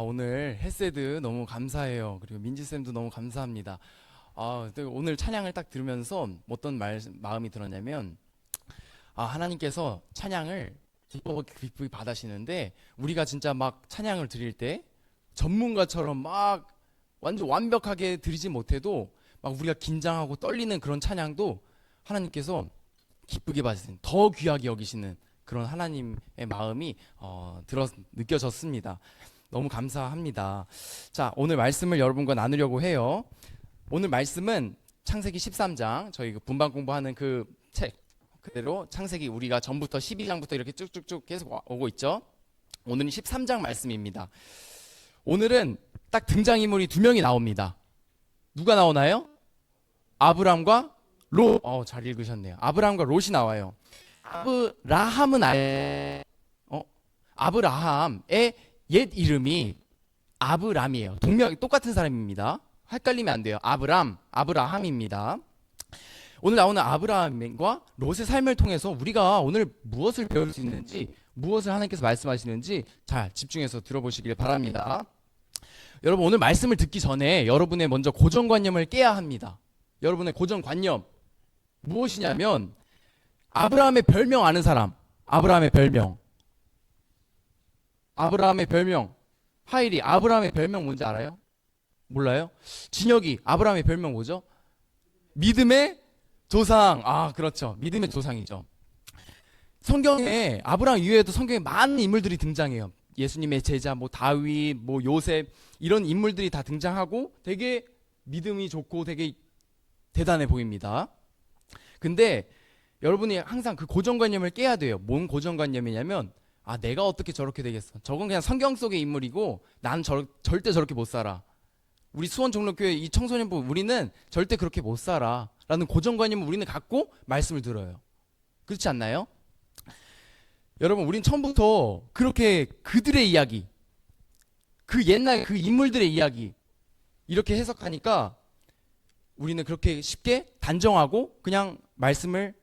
오늘 햇세드 너무 감사해요. 그리고 민지쌤도 너무 감사합니다. 또 오늘 찬양을 딱 들으면서 어떤 마음이 들었냐면, 하나님께서 찬양을 기쁘게 받으시는데, 우리가 진짜 막 찬양을 드릴 때 전문가처럼 막 완전 완벽하게 드리지 못해도 막 우리가 긴장하고 떨리는 그런 찬양도 하나님께서 기쁘게 받으시는, 더 귀하게 여기시는 그런 하나님의 마음이 느껴졌습니다. 너무 감사합니다. 자, 오늘 말씀을 여러분과 나누려고 해요. 오늘 말씀은 창세기 13장, 저희 분반 공부하는 그 책 그대로 창세기 우리가 전부터 12장부터 이렇게 쭉쭉쭉 계속 오고 있죠. 오늘은 13장 말씀입니다. 오늘은 딱 등장인물이 두 명이 나옵니다. 누가 나오나요? 아브람과 롯. 잘 읽으셨네요. 아브람과 롯이 나와요. 아브라함의 옛 이름이 아브람이에요. 동명 똑같은 사람입니다. 헷갈리면 안 돼요. 아브라함입니다. 오늘 나오는 아브라함과 롯의 삶을 통해서 우리가 오늘 무엇을 배울 수 있는지, 무엇을 하나님께서 말씀하시는지 잘 집중해서 들어보시길 바랍니다. 여러분, 오늘 말씀을 듣기 전에 여러분의 먼저 고정관념을 깨야 합니다. 여러분의 고정관념 무엇이냐면, 아브라함의 별명 아는 사람, 아브라함의 별명 하일이 아브라함의 별명 뭔지 알아요? 몰라요? 진혁이 아브라함의 별명 뭐죠? 믿음의 조상. 그렇죠. 믿음의 조상이죠. 성경에 아브라함 이외에도 성경에 많은 인물들이 등장해요. 예수님의 제자, 다윗, 요셉, 이런 인물들이 다 등장하고 되게 믿음이 좋고 되게 대단해 보입니다. 근데 여러분이 항상 그 고정관념을 깨야 돼요. 뭔 고정관념이냐면, 내가 어떻게 저렇게 되겠어? 저건 그냥 성경 속의 인물이고 난 절대 저렇게 못 살아. 우리 수원종로교회 이 청소년부 우리는 절대 그렇게 못 살아 라는 고정관념을 우리는 갖고 말씀을 들어요. 그렇지 않나요? 여러분, 우린 처음부터 그렇게 그들의 이야기, 그 옛날 그 인물들의 이야기 이렇게 해석하니까 우리는 그렇게 쉽게 단정하고 그냥 말씀을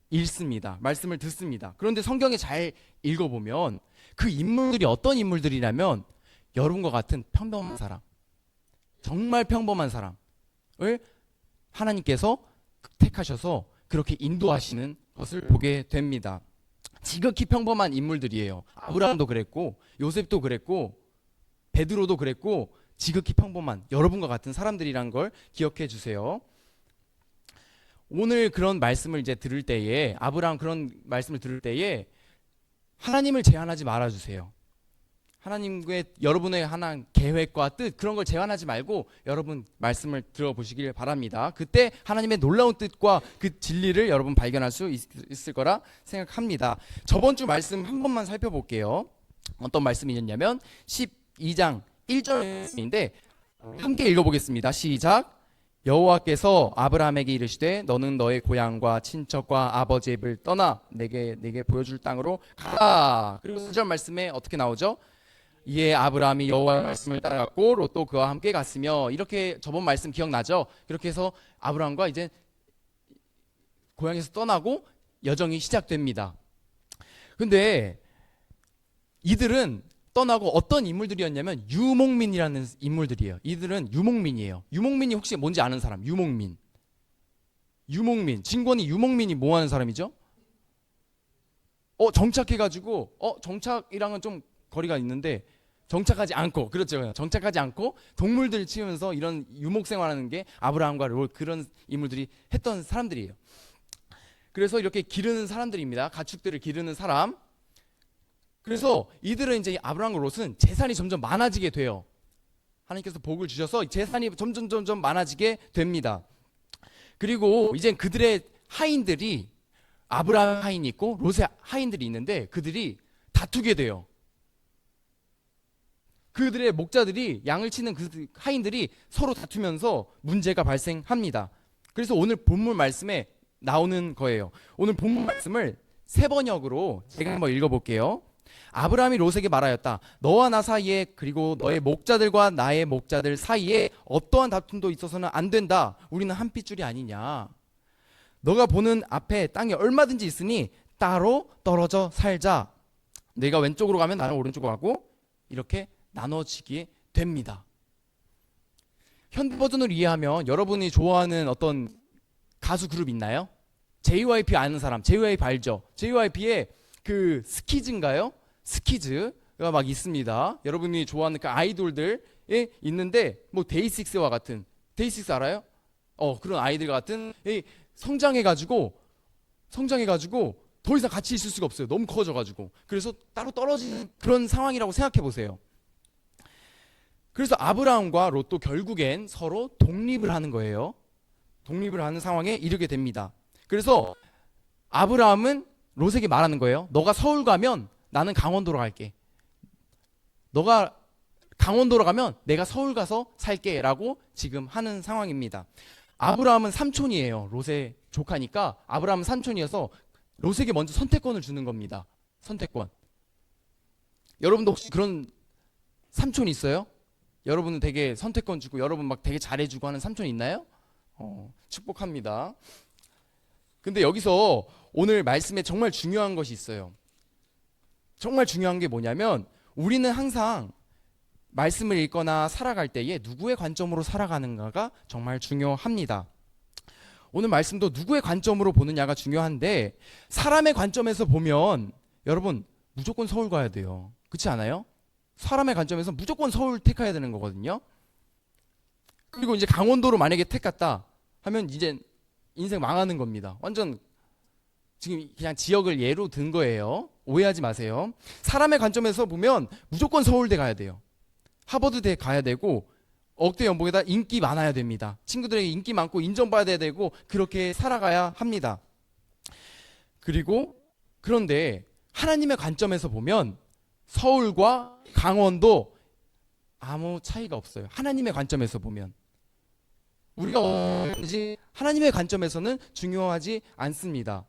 읽습니다. 말씀을 듣습니다. 그런데 성경에 잘 읽어보면 그 인물들이 어떤 인물들이냐면, 여러분과 같은 평범한 사람, 정말 평범한 사람을 하나님께서 택하셔서 그렇게 인도하시는 것을 보게 됩니다. 지극히 평범한 인물들이에요. 아브라함도 그랬고, 요셉도 그랬고, 베드로도 그랬고, 지극히 평범한 여러분과 같은 사람들이란 걸 기억해 주세요. 오늘 그런 말씀을 이제 들을 때에, 아브라함 그런 말씀을 들을 때에 하나님을 제한하지 말아주세요. 하나님의 여러분의 하나님 계획과 뜻, 그런 걸 제한하지 말고 여러분 말씀을 들어보시길 바랍니다. 그때 하나님의 놀라운 뜻과 그 진리를 여러분 발견할 수 있을 거라 생각합니다. 저번 주 말씀 한 번만 살펴볼게요. 어떤 말씀이었냐면 12장 1절인데 함께 읽어보겠습니다. 시작. 여호와께서 아브라함에게 이르시되 너는 너의 고향과 친척과 아버지의 집을 떠나 내게 보여줄 땅으로 가라. 그리고 4절 말씀에 어떻게 나오죠? 이에 아브라함이 여호와의 말씀을 따라갔고 롯도 그와 함께 갔으며, 이렇게 저번 말씀 기억나죠? 그렇게 해서 아브라함과 이제 고향에서 떠나고 여정이 시작됩니다. 근데 이들은 떠나고 어떤 인물들이었냐면 유목민이라는 인물들이에요. 이들은 유목민이에요. 유목민이 혹시 뭔지 아는 사람? 유목민. 진권이 유목민이 뭐 하는 사람이죠? 정착해가지고 정착이랑은 좀 거리가 있는데, 정착하지 않고, 그렇죠, 정착하지 않고 동물들 치우면서 이런 유목 생활하는 게 아브라함과 롯, 그런 인물들이 했던 사람들이에요. 그래서 이렇게 기르는 사람들입니다. 가축들을 기르는 사람. 그래서 이들은 이제 아브라함과 롯은 재산이 점점 많아지게 돼요. 하나님께서 복을 주셔서 재산이 점점 많아지게 됩니다. 그리고 이제 그들의 하인들이, 아브라함 하인이 있고 롯의 하인들이 있는데, 그들이 다투게 돼요. 그들의 목자들이, 양을 치는 그 하인들이 서로 다투면서 문제가 발생합니다. 그래서 오늘 본문 말씀에 나오는 거예요. 오늘 본문 말씀을 세 번역으로 제가 한번 읽어볼게요. 아브라함이 롯에게 말하였다. 너와 나 사이에, 그리고 너의 목자들과 나의 목자들 사이에 어떠한 다툼도 있어서는 안 된다. 우리는 한 핏줄이 아니냐. 너가 보는 앞에 땅이 얼마든지 있으니 따로 떨어져 살자. 내가 왼쪽으로 가면 나는 오른쪽으로 가고, 이렇게 나눠지게 됩니다. 현대 버전으로 이해하면 여러분이 좋아하는 어떤 가수 그룹 있나요? JYP 아는 사람, JYP 알죠? JYP의 그 스키즈인가요? 스키즈가 막 있습니다. 여러분이 좋아하는 그 아이돌들에 있는데 뭐 데이식스와 같은, 데이식스 알아요? 그런 아이들 같은 성장해가지고 더 이상 같이 있을 수가 없어요. 너무 커져가지고. 그래서 따로 떨어지는 그런 상황이라고 생각해 보세요. 그래서 아브라함과 롯도 결국엔 서로 독립을 하는 거예요. 독립을 하는 상황에 이르게 됩니다. 그래서 아브라함은 롯에게 말하는 거예요. 너가 서울 가면 나는 강원도로 갈게. 너가 강원도로 가면 내가 서울 가서 살게 라고 지금 하는 상황입니다. 아브라함은 삼촌이에요. 롯의 조카니까 아브라함은 삼촌이어서 롯에게 먼저 선택권을 주는 겁니다. 선택권. 여러분도 혹시 그런 삼촌 있어요? 여러분은 되게 선택권 주고 여러분 막 되게 잘해주고 하는 삼촌 있나요? 축복합니다. 근데 여기서 오늘 말씀에 정말 중요한 것이 있어요. 정말 중요한 게 뭐냐면 우리는 항상 말씀을 읽거나 살아갈 때에 누구의 관점으로 살아가는가가 정말 중요합니다. 오늘 말씀도 누구의 관점으로 보느냐가 중요한데 사람의 관점에서 보면 여러분 무조건 서울 가야 돼요. 그렇지 않아요? 사람의 관점에서 무조건 서울 택해야 되는 거거든요. 그리고 이제 강원도로 만약에 택했다 하면 이제 인생 망하는 겁니다. 완전 지금 그냥 지역을 예로 든 거예요. 오해하지 마세요. 사람의 관점에서 보면 무조건 서울대 가야 돼요. 하버드대 가야 되고 억대 연봉에다 인기 많아야 됩니다. 친구들에게 인기 많고 인정받아야 되고 그렇게 살아가야 합니다. 그리고 그런데 하나님의 관점에서 보면 서울과 강원도 아무 차이가 없어요. 하나님의 관점에서 보면 우리가 어떤지 하나님의 관점에서는 중요하지 않습니다.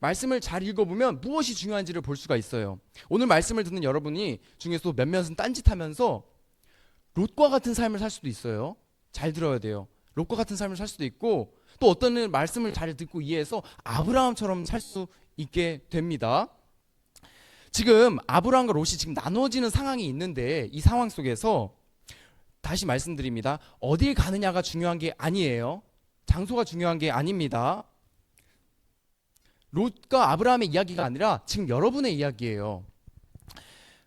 말씀을 잘 읽어보면 무엇이 중요한지를 볼 수가 있어요. 오늘 말씀을 듣는 여러분이 중에서 몇몇은 딴짓하면서 롯과 같은 삶을 살 수도 있어요. 잘 들어야 돼요. 롯과 같은 삶을 살 수도 있고 또 어떤 말씀을 잘 듣고 이해해서 아브라함처럼 살 수 있게 됩니다. 지금 아브라함과 롯이 지금 나누어지는 상황이 있는데 이 상황 속에서 다시 말씀드립니다. 어딜 가느냐가 중요한 게 아니에요. 장소가 중요한 게 아닙니다. 롯과 아브라함의 이야기가 아니라 지금 여러분의 이야기예요.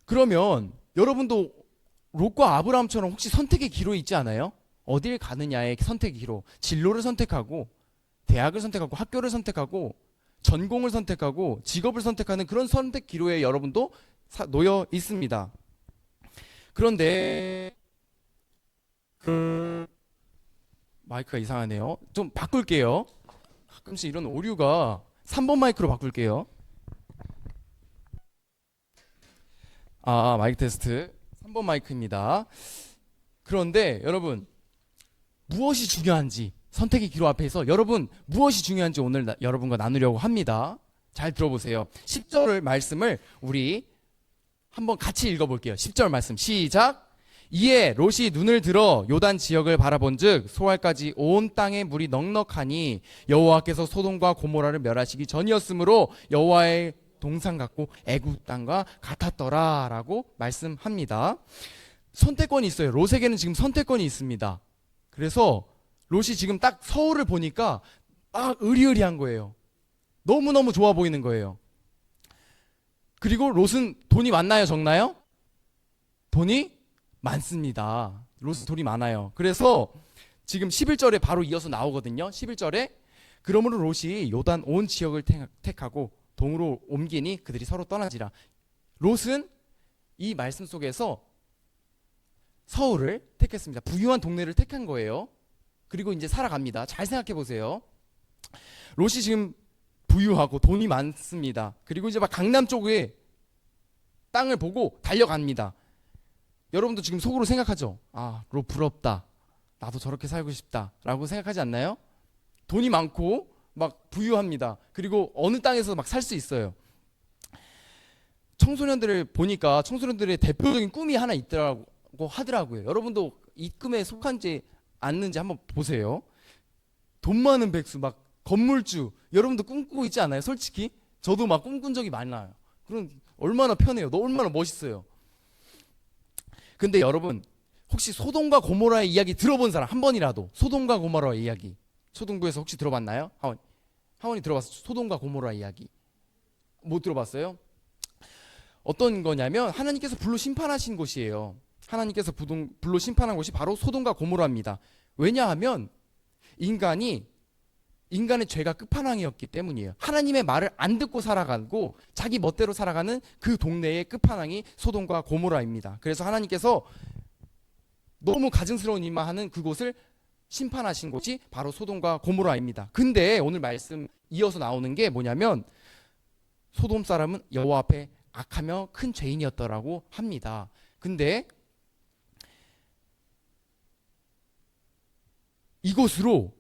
그러면 여러분도 롯과 아브라함처럼 혹시 선택의 기로 있지 않아요? 어딜 가느냐의 선택의 기로. 진로를 선택하고 대학을 선택하고 학교를 선택하고 전공을 선택하고 직업을 선택하는 그런 선택 기로에 여러분도 놓여 있습니다. 그런데 마이크가 이상하네요. 좀 바꿀게요. 가끔씩 이런 오류가 3번 마이크로 바꿀게요. 마이크 테스트 3번 마이크입니다. 그런데 여러분 무엇이 중요한지 선택의 기로 앞에서 여러분 무엇이 중요한지 오늘 여러분과 나누려고 합니다. 잘 들어보세요. 10절 말씀을 우리 한번 같이 읽어볼게요. 10절 말씀 시작. 이에 롯이 눈을 들어 요단 지역을 바라본즉 소알까지 온 땅에 물이 넉넉하니 여호와께서 소돔과 고모라를 멸하시기 전이었으므로 여호와의 동산 같고 애굽 땅과 같았더라라고 말씀합니다. 선택권이 있어요. 롯에게는 지금 선택권이 있습니다. 그래서 롯이 지금 딱 서울을 보니까 으리으리한 거예요. 너무너무 좋아 보이는 거예요. 그리고 롯은 돈이 많나요, 적나요? 돈이 많습니다. 롯은 돈이 많아요. 그래서 지금 11절에 바로 이어서 나오거든요. 11절에 그러므로 롯이 요단 온 지역을 택하고 동으로 옮기니 그들이 서로 떠나지라. 롯은 이 말씀 속에서 서울을 택했습니다. 부유한 동네를 택한 거예요. 그리고 이제 살아갑니다. 잘 생각해 보세요. 롯이 지금 부유하고 돈이 많습니다. 그리고 이제 막 강남 쪽에 땅을 보고 달려갑니다. 여러분도 지금 속으로 생각하죠? 롯 부럽다. 나도 저렇게 살고 싶다. 라고 생각하지 않나요? 돈이 많고 막 부유합니다. 그리고 어느 땅에서 막 살 수 있어요. 청소년들을 보니까 청소년들의 대표적인 꿈이 하나 있더라고 하더라고요. 여러분도 이 꿈에 속한지 않는지 한번 보세요. 돈 많은 백수, 막 건물주, 여러분도 꿈꾸고 있지 않아요? 솔직히 저도 막 꿈꾼 적이 많아요. 그럼 얼마나 편해요. 너 얼마나 멋있어요. 근데 여러분 혹시 소돔과 고모라의 이야기 들어본 사람 한 번이라도 소돔과 고모라의 이야기 초등부에서 혹시 들어봤나요? 하원이 들어봤어요? 소돔과 고모라 이야기 못 들어봤어요? 어떤 거냐면 하나님께서 불로 심판하신 곳이에요. 하나님께서 불로 심판한 곳이 바로 소돔과 고모라입니다. 왜냐하면 인간의 죄가 끝판왕이었기 때문이에요. 하나님의 말을 안 듣고 살아가고 자기 멋대로 살아가는 그 동네의 끝판왕이 소돔과 고모라입니다. 그래서 하나님께서 너무 가증스러운 일만 하는 그곳을 심판하신 곳이 바로 소돔과 고모라입니다. 근데 오늘 말씀 이어서 나오는 게 뭐냐면 소돔 사람은 여호와 앞에 악하며 큰 죄인이었더라고 합니다. 근데 이곳으로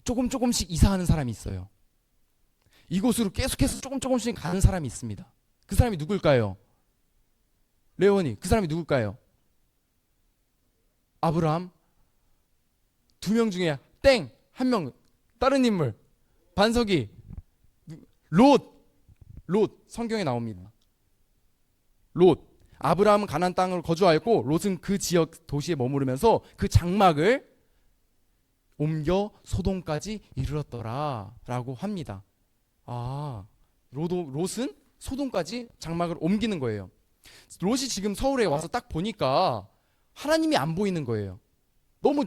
조금씩 이사하는 사람이 있어요. 이곳으로 계속해서 조금씩 가는 사람이 있습니다. 그 사람이 누굴까요? 레원이 그 사람이 누굴까요? 아브라함. 2명 중에 땡! 1명 다른 인물 반석이 롯 성경에 나옵니다. 롯. 아브라함은 가나안 땅을 거주하였고 롯은 그 지역 도시에 머무르면서 그 장막을 옮겨 소돔까지 이르렀더라 라고 합니다. 롯은 소돔까지 장막을 옮기는 거예요. 롯이 지금 서울에 와서 딱 보니까 하나님이 안 보이는 거예요. 너무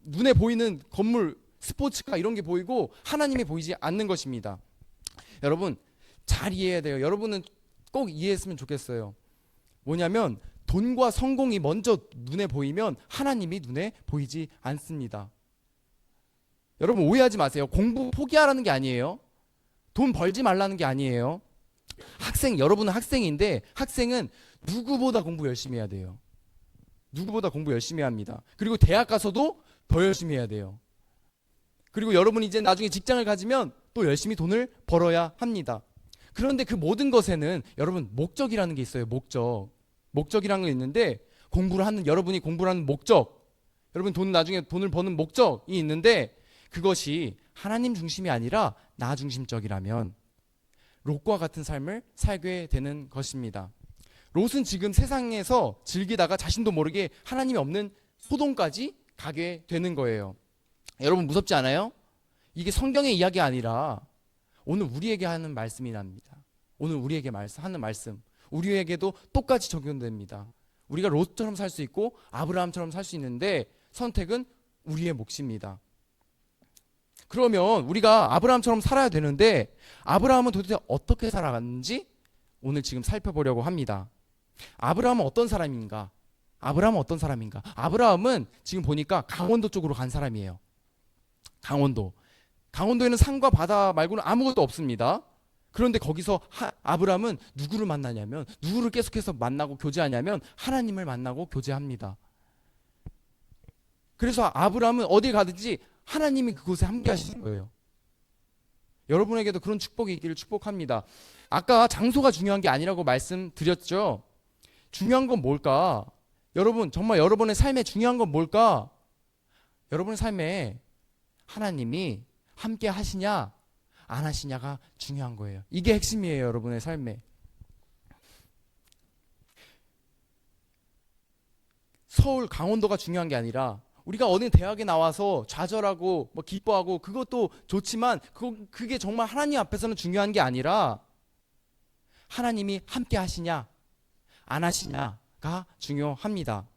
눈에 보이는 건물, 스포츠카 이런 게 보이고 하나님이 보이지 않는 것입니다. 여러분 잘 이해해야 돼요. 여러분은 꼭 이해했으면 좋겠어요. 뭐냐면 돈과 성공이 먼저 눈에 보이면 하나님이 눈에 보이지 않습니다. 여러분 오해하지 마세요. 공부 포기하라는 게 아니에요. 돈 벌지 말라는 게 아니에요. 여러분은 학생인데 학생은 누구보다 공부 열심히 해야 돼요. 누구보다 공부 열심히 합니다. 그리고 대학 가서도 더 열심히 해야 돼요. 그리고 여러분이 이제 나중에 직장을 가지면 또 열심히 돈을 벌어야 합니다. 그런데 그 모든 것에는 여러분 목적이라는 게 있어요. 목적이라는 게 있는데 여러분이 공부를 하는 목적, 여러분 나중에 돈을 버는 목적이 있는데 그것이 하나님 중심이 아니라 나 중심적이라면 롯과 같은 삶을 살게 되는 것입니다. 롯은 지금 세상에서 즐기다가 자신도 모르게 하나님이 없는 소돔까지 가게 되는 거예요. 여러분 무섭지 않아요? 이게 성경의 이야기가 아니라 오늘 우리에게 하는 말씀이 납니다. 오늘 우리에게 하는 말씀 우리에게도 똑같이 적용됩니다. 우리가 롯처럼 살 수 있고 아브라함처럼 살 수 있는데 선택은 우리의 몫입니다. 그러면 우리가 아브라함처럼 살아야 되는데 아브라함은 도대체 어떻게 살아갔는지 오늘 지금 살펴보려고 합니다. 아브라함은 어떤 사람인가? 아브라함은 지금 보니까 강원도 쪽으로 간 사람이에요. 강원도에는 산과 바다 말고는 아무것도 없습니다. 그런데 거기서 아브라함은 누구를 만나냐면 누구를 계속해서 만나고 교제하냐면 하나님을 만나고 교제합니다. 그래서 아브라함은 어디 가든지 하나님이 그곳에 함께 하시는 거예요. 여러분에게도 그런 축복이 있기를 축복합니다. 아까 장소가 중요한 게 아니라고 말씀드렸죠. 중요한 건 뭘까? 여러분 정말 여러분의 삶에 중요한 건 뭘까? 여러분의 삶에 하나님이 함께 하시냐 안 하시냐가 중요한 거예요. 이게 핵심이에요. 여러분의 삶에. 서울 강원도가 중요한 게 아니라 우리가 어느 대학에 나와서 좌절하고 기뻐하고 그것도 좋지만 그게 정말 하나님 앞에서는 중요한 게 아니라 하나님이 함께 하시냐 안 하시냐가 중요합니다.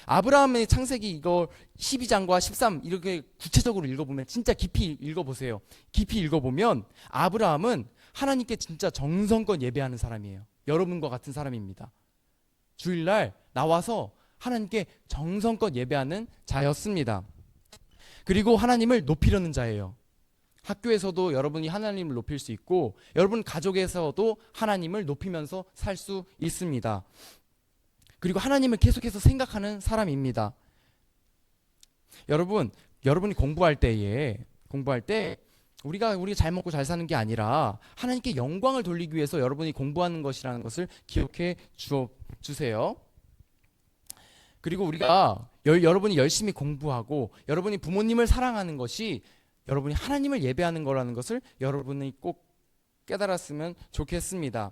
아브라함의 창세기 이거 12장과 13 이렇게 구체적으로 읽어보면 진짜 깊이 읽어보세요. 깊이 읽어보면 아브라함은 하나님께 진짜 정성껏 예배하는 사람이에요. 여러분과 같은 사람입니다. 주일날 나와서 하나님께 정성껏 예배하는 자였습니다. 그리고 하나님을 높이려는 자예요. 학교에서도 여러분이 하나님을 높일 수 있고 여러분 가족에서도 하나님을 높이면서 살 수 있습니다. 그리고 하나님을 계속해서 생각하는 사람입니다. 여러분이 공부할 때 우리가 잘 먹고 잘 사는 게 아니라 하나님께 영광을 돌리기 위해서 여러분이 공부하는 것이라는 것을 기억해 주세요. 그리고 우리가 여러분이 열심히 공부하고 여러분이 부모님을 사랑하는 것이 여러분이 하나님을 예배하는 거라는 것을 여러분이 꼭 깨달았으면 좋겠습니다.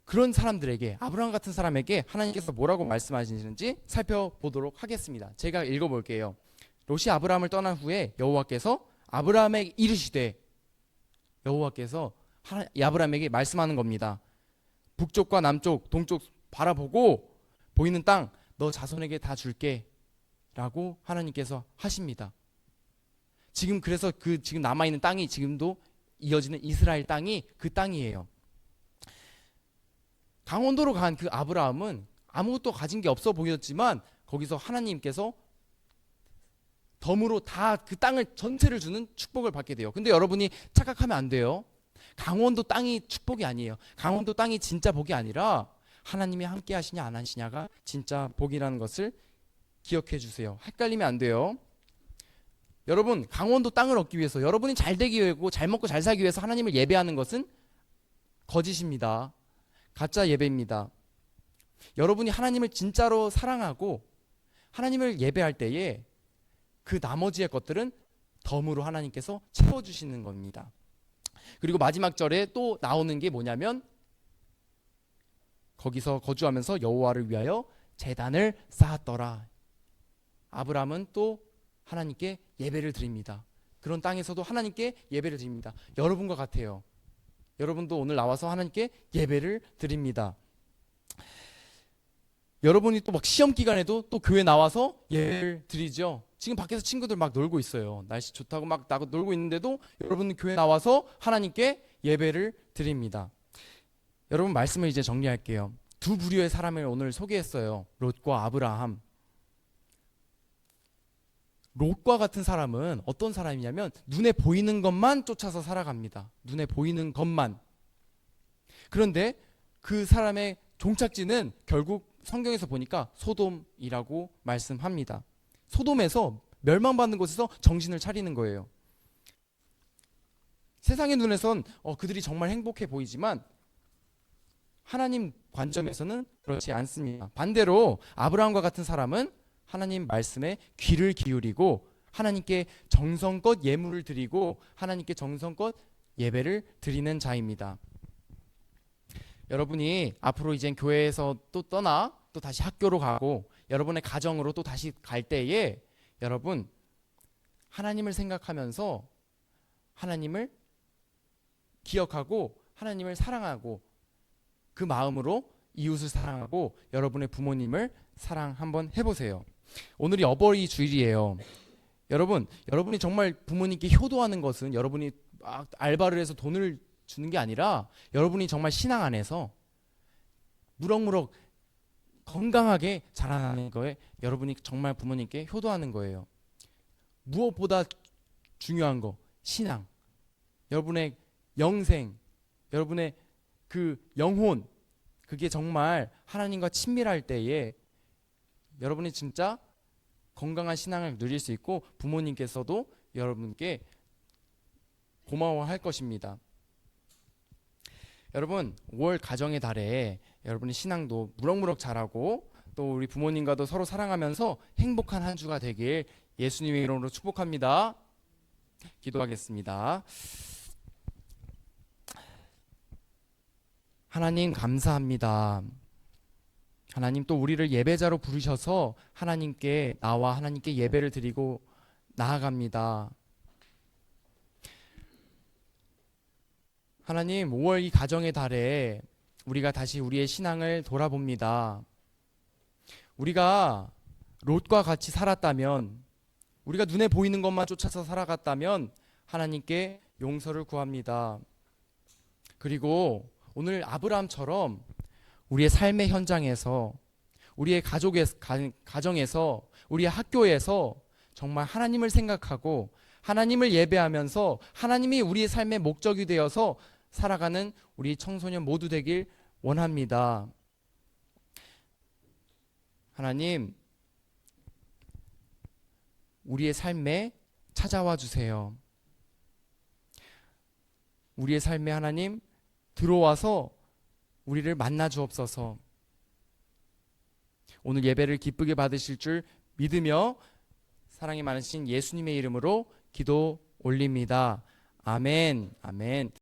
그런 사람들에게, 아브라함 같은 사람에게 하나님께서 뭐라고 말씀하시는지 살펴보도록 하겠습니다. 제가 읽어볼게요. 롯이 아브라함을 떠난 후에 여호와께서 아브라함에게 이르시되, 여호와께서 아브라함에게 말씀하는 겁니다. 북쪽과 남쪽, 동쪽 바라보고 보이는 땅 너 자손에게 다 줄게 라고 하나님께서 하십니다. 지금 그래서 지금 남아있는 땅이 지금도 이어지는 이스라엘 땅이 그 땅이에요. 강원도로 간 그 아브라함은 아무것도 가진 게 없어 보였지만 거기서 하나님께서 덤으로 다 그 땅을 전체를 주는 축복을 받게 돼요. 근데 여러분이 착각하면 안 돼요. 강원도 땅이 축복이 아니에요. 강원도 땅이 진짜 복이 아니라 하나님이 함께 하시냐 안 하시냐가 진짜 복이라는 것을 기억해 주세요. 헷갈리면 안 돼요. 여러분, 강원도 땅을 얻기 위해서, 여러분이 잘 되기 위해서, 잘 먹고 잘 살기 위해서 하나님을 예배하는 것은 거짓입니다. 가짜 예배입니다. 여러분이 하나님을 진짜로 사랑하고 하나님을 예배할 때에 그 나머지의 것들은 덤으로 하나님께서 채워주시는 겁니다. 그리고 마지막 절에 또 나오는 게 뭐냐면, 거기서 거주하면서 여호와를 위하여 제단을 쌓았더라. 아브라함은 또 하나님께 예배를 드립니다. 그런 땅에서도 하나님께 예배를 드립니다. 여러분과 같아요. 여러분도 오늘 나와서 하나님께 예배를 드립니다. 여러분이 또 막 시험 기간에도 또 교회 나와서 예배를 드리죠. 지금 밖에서 친구들 막 놀고 있어요. 날씨 좋다고 막 놀고 있는데도 여러분은 교회 나와서 하나님께 예배를 드립니다. 여러분, 말씀을 이제 정리할게요. 두 부류의 사람을 오늘 소개했어요. 롯과 아브라함. 롯과 같은 사람은 어떤 사람이냐면 눈에 보이는 것만 쫓아서 살아갑니다. 눈에 보이는 것만. 그런데 그 사람의 종착지는 결국 성경에서 보니까 소돔이라고 말씀합니다. 소돔에서 멸망받는 곳에서 정신을 차리는 거예요. 세상의 눈에선 그들이 정말 행복해 보이지만 하나님 관점에서는 그렇지 않습니다. 반대로 아브라함과 같은 사람은 하나님 말씀에 귀를 기울이고 하나님께 정성껏 예물을 드리고 하나님께 정성껏 예배를 드리는 자입니다. 여러분이 앞으로 이제 교회에서 또 떠나 또 다시 학교로 가고 여러분의 가정으로 또 다시 갈 때에 여러분, 하나님을 생각하면서 하나님을 기억하고 하나님을 사랑하고 그 마음으로 이웃을 사랑하고 여러분의 부모님을 사랑 한번 해보세요. 오늘이 어버이 주일이에요. 여러분이 정말 부모님께 효도하는 것은 여러분이 알바를 해서 돈을 주는 게 아니라 여러분이 정말 신앙 안에서 무럭무럭 건강하게 자라나는 거에 여러분이 정말 부모님께 효도하는 거예요. 무엇보다 중요한 거, 신앙. 여러분의 영생, 여러분의 그 영혼, 그게 정말 하나님과 친밀할 때에 여러분이 진짜 건강한 신앙을 누릴 수 있고 부모님께서도 여러분께 고마워할 것입니다. 여러분, 5월 가정의 달에 여러분의 신앙도 무럭무럭 자라고 또 우리 부모님과도 서로 사랑하면서 행복한 한 주가 되길 예수님의 이름으로 축복합니다. 기도하겠습니다. 하나님, 감사합니다. 하나님, 또 우리를 예배자로 부르셔서 하나님께 나와 하나님께 예배를 드리고 나아갑니다. 하나님, 5월 이 가정의 달에 우리가 다시 우리의 신앙을 돌아봅니다. 우리가 롯과 같이 살았다면, 우리가 눈에 보이는 것만 쫓아서 살아갔다면 하나님께 용서를 구합니다. 그리고 오늘 아브라함처럼 우리의 삶의 현장에서, 우리의 가정에서, 우리의 학교에서 정말 하나님을 생각하고 하나님을 예배하면서 하나님이 우리의 삶의 목적이 되어서 살아가는 우리 청소년 모두 되길 원합니다. 하나님, 우리의 삶에 찾아와 주세요. 우리의 삶에 하나님 들어와서 우리를 만나 주옵소서. 오늘 예배를 기쁘게 받으실 줄 믿으며 사랑이 많으신 예수님의 이름으로 기도 올립니다. 아멘. 아멘.